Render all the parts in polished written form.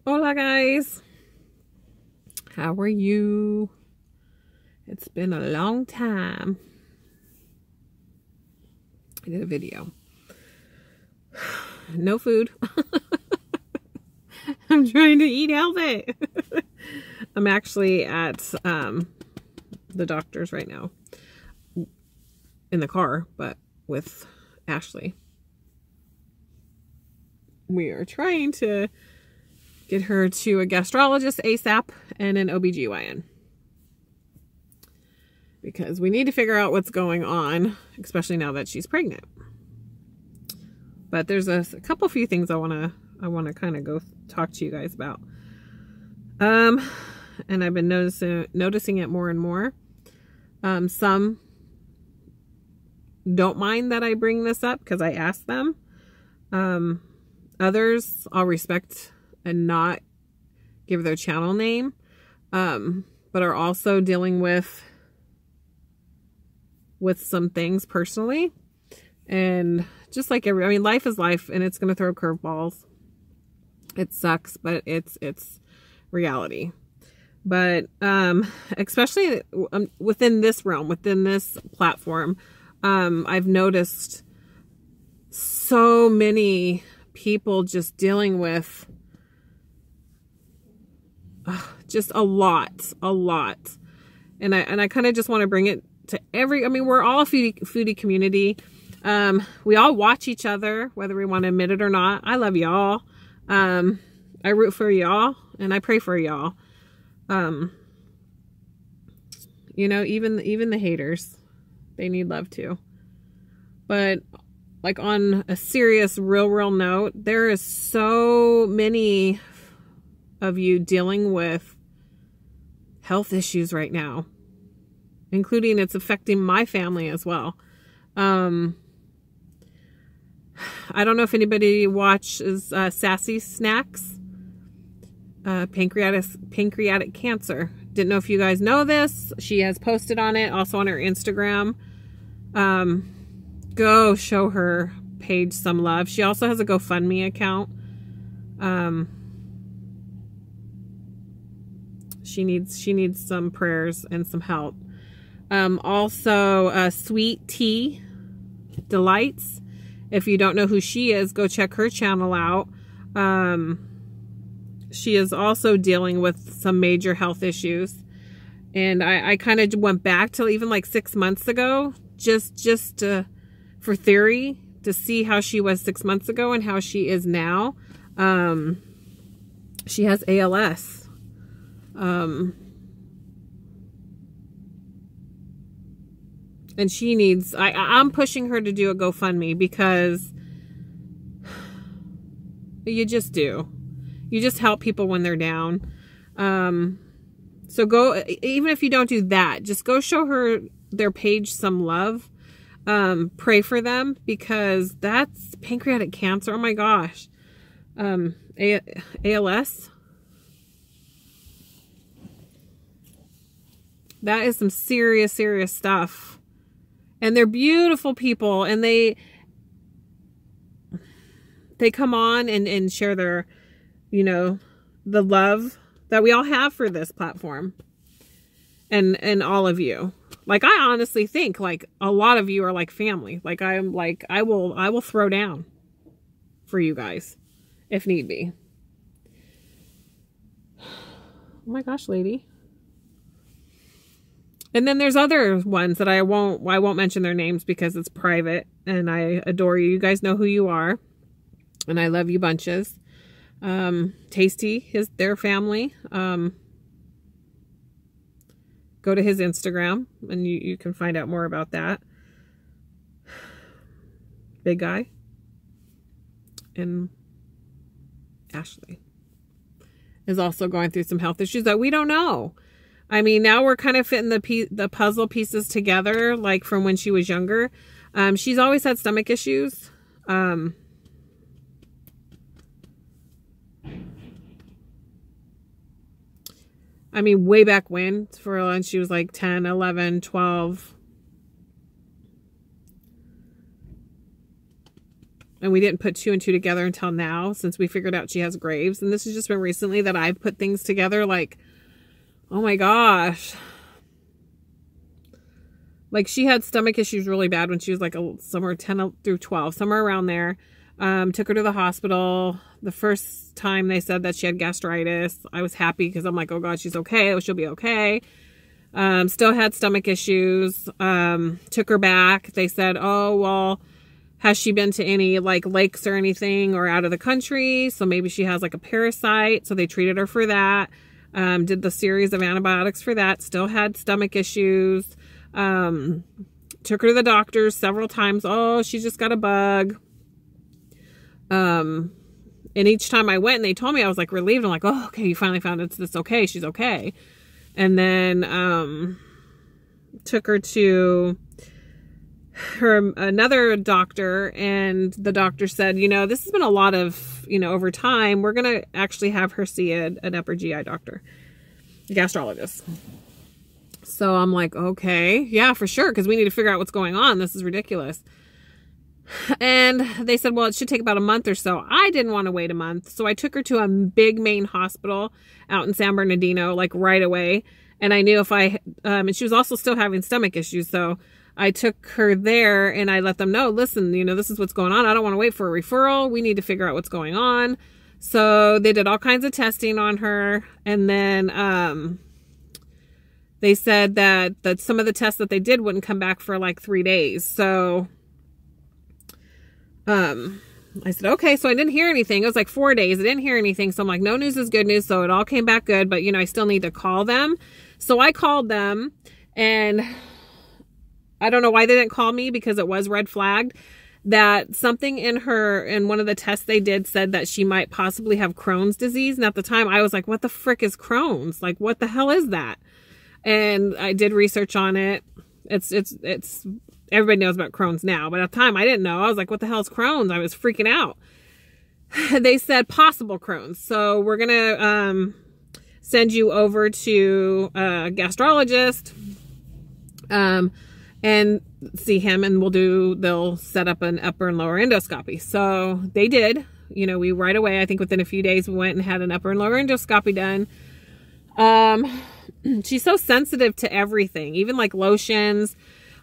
Hola guys, how are you? It's been a long time. I did a video. No food. I'm trying to eat healthy. I'm actually at the doctor's right now in the car, but with Ashley. We are trying to get her to a gastrologist ASAP and an OBGYN. Because we need to figure out what's going on, especially now that she's pregnant. But there's a few things I want to kind of go talk to you guys about. And I've been noticing it more and more. Some don't mind that I bring this up because I asked them. Others I'll respect and not give their channel name, but are also dealing with some things personally. And just like life is life, and it's going to throw curveballs. It sucks, but it's reality. But especially within this realm, within this platform, I've noticed so many people just dealing with just a lot. And I kind of just want to bring it to we're all a foodie community. We all watch each other, whether we want to admit it or not. I love y'all. I root for y'all and I pray for y'all. Even the haters, they need love too. But like on a serious, real note, there is so many of you dealing with health issues right now, including it's affecting my family as well. I don't know if anybody watches Sassesnack's pancreatic cancer. Didn't know if you guys know this. She has posted on it, also on her Instagram. Go show her page some love. She also has a GoFundMe account. She needs some prayers and some help. Also, Sweet Tea Delights. If you don't know who she is, go check her channel out. She is also dealing with some major health issues. And I kind of went back to even like 6 months ago, just for theory, to see how she was 6 months ago and how she is now. She has ALS. And she needs, I'm pushing her to do a GoFundMe because you just do. You just help people when they're down. So go, even if you don't do that, just go show her their page some love. Pray for them because that's pancreatic cancer. Oh my gosh. ALS. That is some serious stuff. And they're beautiful people, and they come on and share their, the love that we all have for this platform. And all of you. Like, I honestly think like a lot of you are like family. Like I will throw down for you guys if need be. Oh my gosh, lady. And then there's other ones that I won't mention their names because it's private, and I adore you. You guys know who you are, and I love you bunches. Tasty is their family. Go to his Instagram and you can find out more about that. Big Guy and Ashley is also going through some health issues that we don't know. Now we're kind of fitting the puzzle pieces together, like from when she was younger. She's always had stomach issues. Way back when, when she was like 10, 11, 12. And we didn't put 2 and 2 together until now, since we figured out she has Graves. And this has just been recently that I've put things together. Like, oh my gosh. Like, she had stomach issues really bad when she was like somewhere 10 through 12, somewhere around there. Took her to the hospital. The first time they said that she had gastritis, I was happy because I'm like, oh God, she's okay. She'll be okay. Still had stomach issues. Took her back. They said, oh, well, has she been to any like lakes or anything or out of the country? So maybe she has like a parasite. So they treated her for that. Did the series of antibiotics for that. Still had stomach issues. Took her to the doctors several times. Oh, she just got a bug. And each time I went and they told me, I was like relieved. I'm like, oh, okay, you finally found it's okay. She's okay. And then, took her to another doctor, and the doctor said, you know, this has been a lot of, you know, over time, we're going to actually have her see an upper GI doctor, a gastrologist. So I'm like, okay, yeah, for sure. Cause we need to figure out what's going on. This is ridiculous. And they said, well, it should take about a month or so. I didn't want to wait a month. So I took her to a big main hospital out in San Bernardino, like right away. And I knew if and she was also still having stomach issues. So I took her there and I let them know, listen, you know, this is what's going on. I don't want to wait for a referral. We need to figure out what's going on. So they did all kinds of testing on her. And then, they said that some of the tests that they did wouldn't come back for like 3 days. So, I said, okay, so I didn't hear anything. It was like 4 days. I didn't hear anything. So I'm like, no news is good news. So it all came back good, but you know, I still need to call them. So I called them, and I don't know why they didn't call me, because it was red flagged that something in one of the tests they did said that she might possibly have Crohn's disease. And at the time I was like, what the frick is Crohn's? Like, what the hell is that? And I did research on it. It's everybody knows about Crohn's now, but at the time I didn't know. I was like, what the hell is Crohn's? I was freaking out. They said possible Crohn's. So we're going to send you over to a gastrologist and see him, and they'll set up an upper and lower endoscopy. So they did, you know, we right away, I think within a few days, we went and had an upper and lower endoscopy done. She's so sensitive to everything, even like lotions.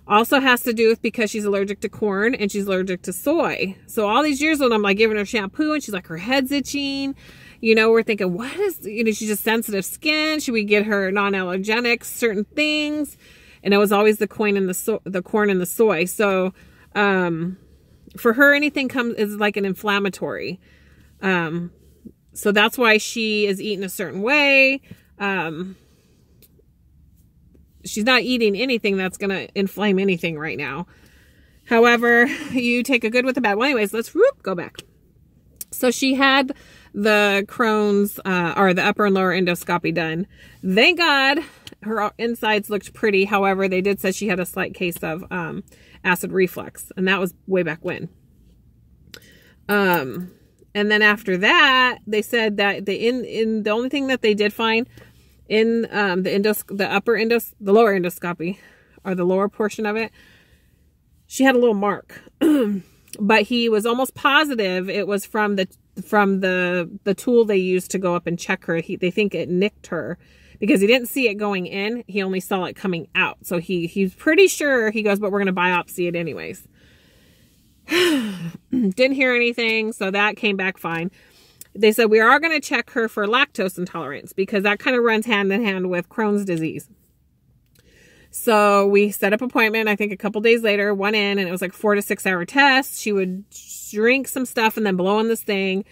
Also has to do with because she's allergic to corn and she's allergic to soy. So all these years when I'm like giving her shampoo and she's like, her head's itching, you know, we're thinking, what is, you know, she's just sensitive skin. Should we get her non-allergenic certain things? And it was always the corn and the soy. So, for her, anything is like an inflammatory. So that's why she is eating a certain way. She's not eating anything that's going to inflame anything right now. However, you take a good with a bad. Well, anyways, let's go back. So she had the Crohn's, or the upper and lower endoscopy done. Thank God her insides looked pretty. However, they did say she had a slight case of, acid reflux, and that was way back when. And then after that, they said that the only thing that they did find in the lower endoscopy, or the lower portion of it, she had a little mark. But he was almost positive it was from the tool they used to go up and check her. They think it nicked her because he didn't see it going in. He only saw it coming out. So he's pretty sure, he goes, but we're going to biopsy it anyways. Didn't hear anything. So that came back fine. They said we are going to check her for lactose intolerance because that kind of runs hand in hand with Crohn's disease. So we set up an appointment. I think a couple days later, went in, and it was like 4 to 6 hour test. She would drink some stuff and then blow on this thing,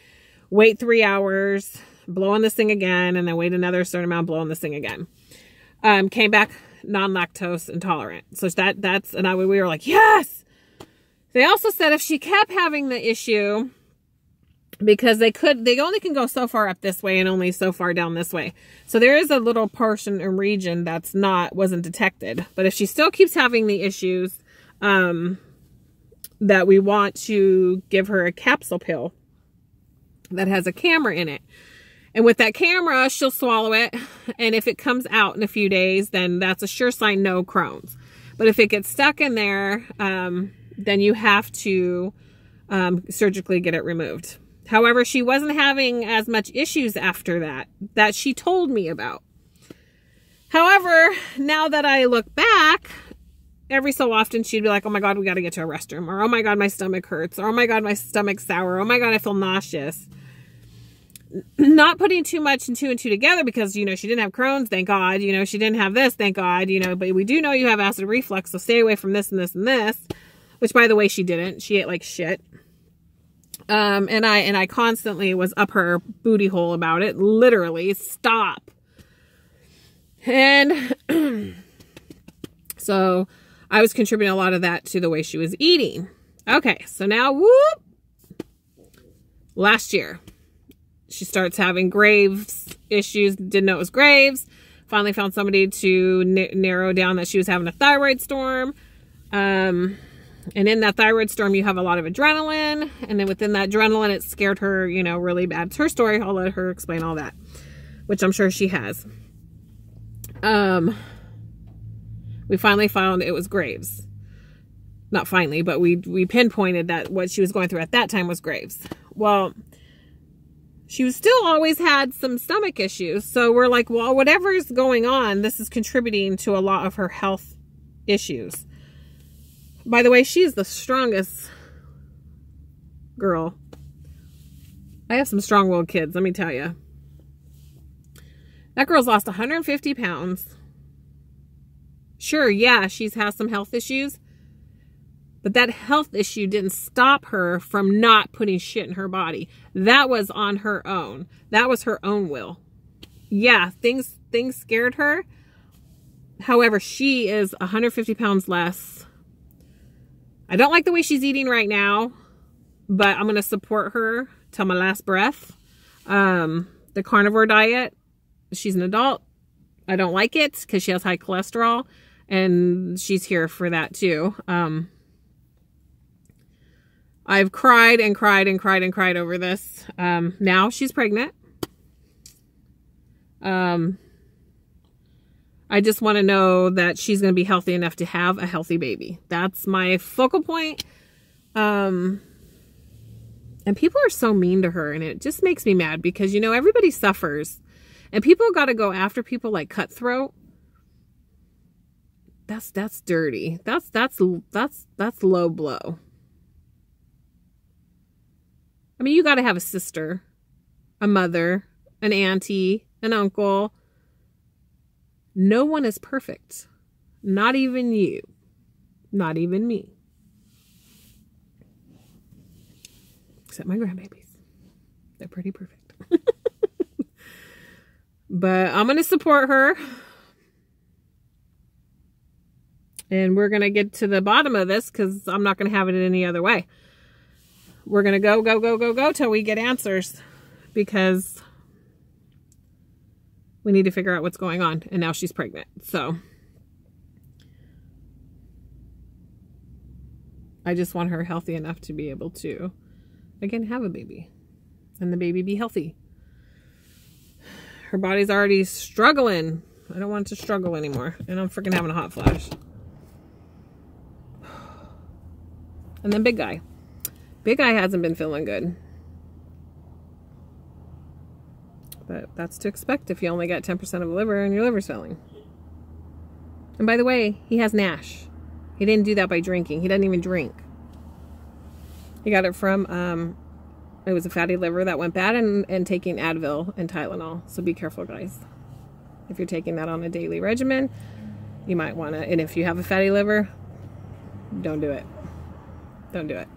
wait 3 hours, blow on this thing again, and then wait another certain amount, blow on this thing again. Came back non-lactose intolerant. So we were like, yes! They also said if she kept having the issue, because they only can go so far up this way and only so far down this way. So there is a little portion and region that's wasn't detected. But if she still keeps having the issues, that we want to give her a capsule pill that has a camera in it. And with that camera, she'll swallow it. And if it comes out in a few days, then that's a sure sign no Crohn's. But if it gets stuck in there, then you have to surgically get it removed. However, she wasn't having as much issues after that she told me about. However, now that I look back, every so often she'd be like, oh my God, we got to get to a restroom. Or, oh my God, my stomach hurts. Or, oh my God, my stomach's sour. Oh my God, I feel nauseous. Not putting too much and two together because, you know, she didn't have Crohn's, thank God. You know, she didn't have this, thank God. You know, but we do know you have acid reflux, so stay away from this and this and this. Which, by the way, she didn't. She ate like shit. And I constantly was up her booty hole about it. Literally, stop. And so I was contributing a lot of that to the way she was eating. Okay, so now, whoop, last year, she starts having Graves issues. Didn't know it was Graves. Finally found somebody to narrow down that she was having a thyroid storm. And in that thyroid storm, you have a lot of adrenaline. And then within that adrenaline, it scared her, you know, really bad. It's her story. I'll let her explain all that, which I'm sure she has. We finally found it was Graves. Not finally, but we pinpointed that what she was going through at that time was Graves. Well, she was still always had some stomach issues. So we're like, well, whatever's going on, this is contributing to a lot of her health issues. By the way, she's the strongest girl. I have some strong-willed kids, let me tell you. That girl's lost 150 pounds. Sure, yeah, she's has some health issues. But that health issue didn't stop her from not putting shit in her body. That was on her own. That was her own will. Yeah, things scared her. However, she is 150 pounds less. I don't like the way she's eating right now, but I'm going to support her till my last breath. The carnivore diet, she's an adult. I don't like it because she has high cholesterol, and she's here for that too. I've cried and cried and cried and cried over this. Now she's pregnant. I just want to know that she's going to be healthy enough to have a healthy baby. That's my focal point. And people are so mean to her, and it just makes me mad because, you know, everybody suffers. And people got to go after people like Cutthroat. That's dirty. That's low blow. I mean, you got to have a sister, a mother, an auntie, an uncle. No one is perfect. Not even you. Not even me. Except my grandbabies. They're pretty perfect. But I'm going to support her. And we're going to get to the bottom of this because I'm not going to have it any other way. We're going to go till we get answers because we need to figure out what's going on. And now she's pregnant. So I just want her healthy enough to be able to, again, have a baby and the baby be healthy. Her body's already struggling. I don't want it to struggle anymore. And I'm freaking having a hot flash. And then big guy. Big guy hasn't been feeling good. But that's to expect if you only got 10% of the liver and your liver's failing. And by the way, he has NASH. He didn't do that by drinking. He doesn't even drink. He got it from, it was a fatty liver that went bad and taking Advil and Tylenol. So be careful, guys. If you're taking that on a daily regimen, you might want to, and if you have a fatty liver, don't do it. Don't do it.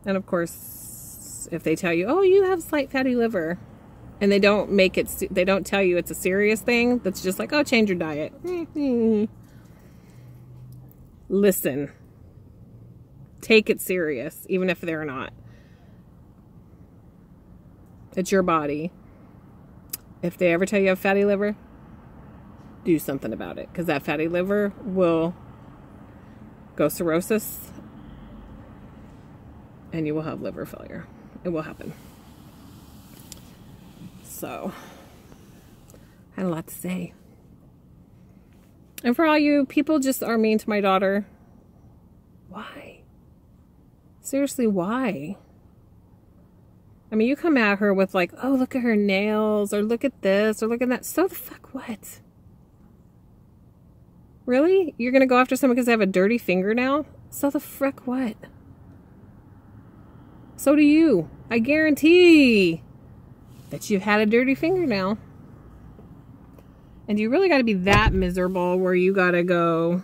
And of course, if they tell you, oh, you have slight fatty liver, and they don't make it, they don't tell you it's a serious thing, that's just like, oh, change your diet. Listen. Take it serious, even if they're not. It's your body. If they ever tell you have fatty liver, do something about it, because that fatty liver will go cirrhosis and you will have liver failure. It will happen. So, I had a lot to say. And for all you people just are mean to my daughter, why? Seriously, why? I mean, you come at her with like, oh, look at her nails, or look at this, or look at that. So the fuck what? Really? You're going to go after someone because they have a dirty fingernail? So the frick what? So do you. I guarantee that you've had a dirty fingernail. And you really got to be that miserable where you got to go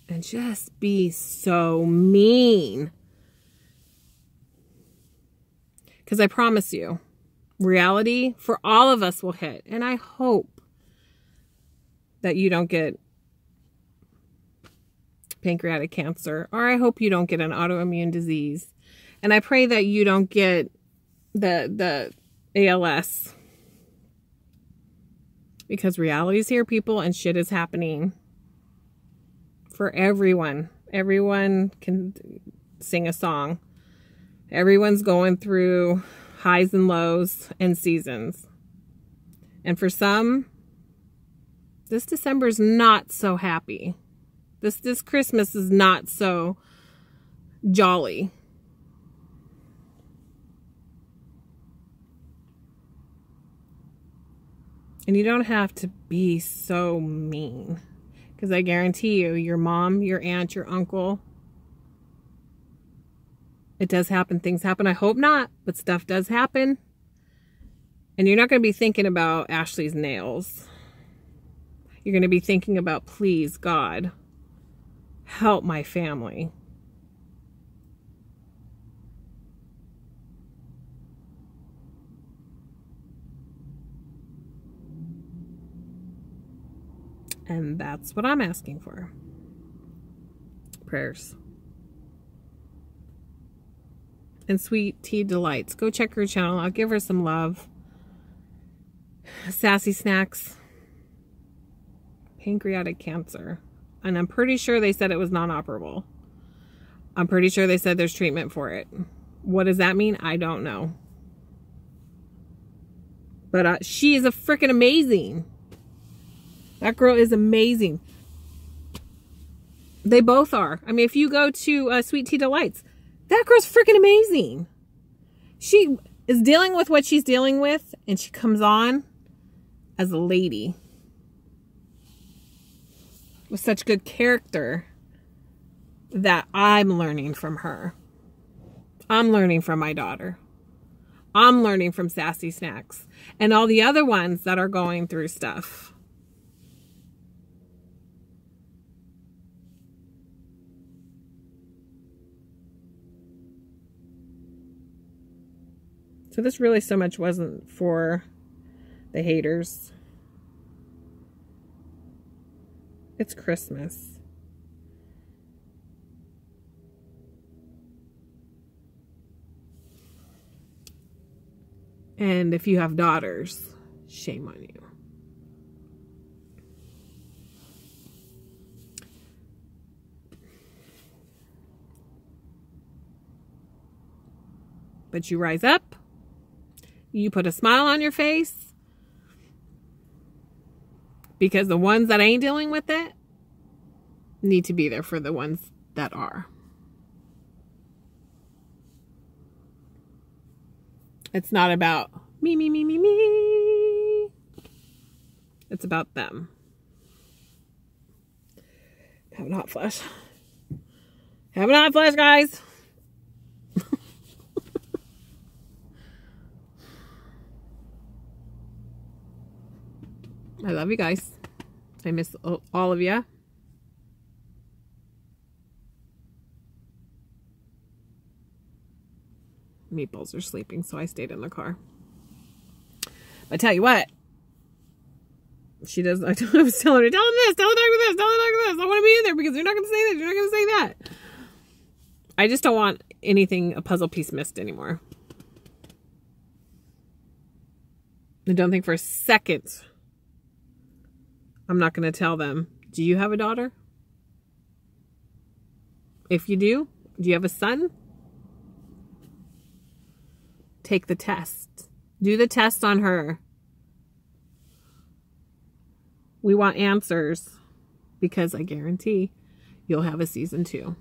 and just be so mean. Because I promise you, reality for all of us will hit. And I hope that you don't get pancreatic cancer. Or I hope you don't get an autoimmune disease. And I pray that you don't get the ALS. Because reality is here, people, and shit is happening. For everyone. Everyone can sing a song. Everyone's going through highs and lows and seasons. And for some, this December's not so happy. This Christmas is not so jolly. And you don't have to be so mean. Because I guarantee you, your mom, your aunt, your uncle, it does happen. Things happen. I hope not, but stuff does happen. And you're not going to be thinking about Ashley's nails. You're going to be thinking about, please, God, help my family. And that's what I'm asking for. Prayers. And Sweet Tea Delights. Go check her channel. I'll give her some love. Sassy Snacks. Pancreatic cancer. And I'm pretty sure they said it was non-operable. I'm pretty sure they said there's treatment for it. What does that mean? I don't know. But she is a freaking amazing. That girl is amazing. They both are. I mean, if you go to Sweet Tea Delights, that girl's freaking amazing. She is dealing with what she's dealing with, and she comes on as a lady with such good character that I'm learning from her. I'm learning from my daughter. I'm learning from Sassy Snacks and all the other ones that are going through stuff. So this really so much wasn't for the haters. It's Christmas. And if you have daughters, shame on you. But you rise up. You put a smile on your face, because the ones that ain't dealing with it need to be there for the ones that are. It's not about me, me, me, me, me. It's about them. Have a hot flash. Have a hot flash, guys. I love you guys. I miss all of you. Meatballs are sleeping, so I stayed in the car. I tell you what, she does. I was telling her, tell him this, tell the doctor this, tell the doctor this. I want to be in there because you're not going to say this, you're not going to say that. I just don't want anything, a puzzle piece missed anymore. I don't think for a second I'm not going to tell them, do you have a daughter? If you do you have a son? Take the test. Do the test on her. We want answers, because I guarantee you'll have a season 2.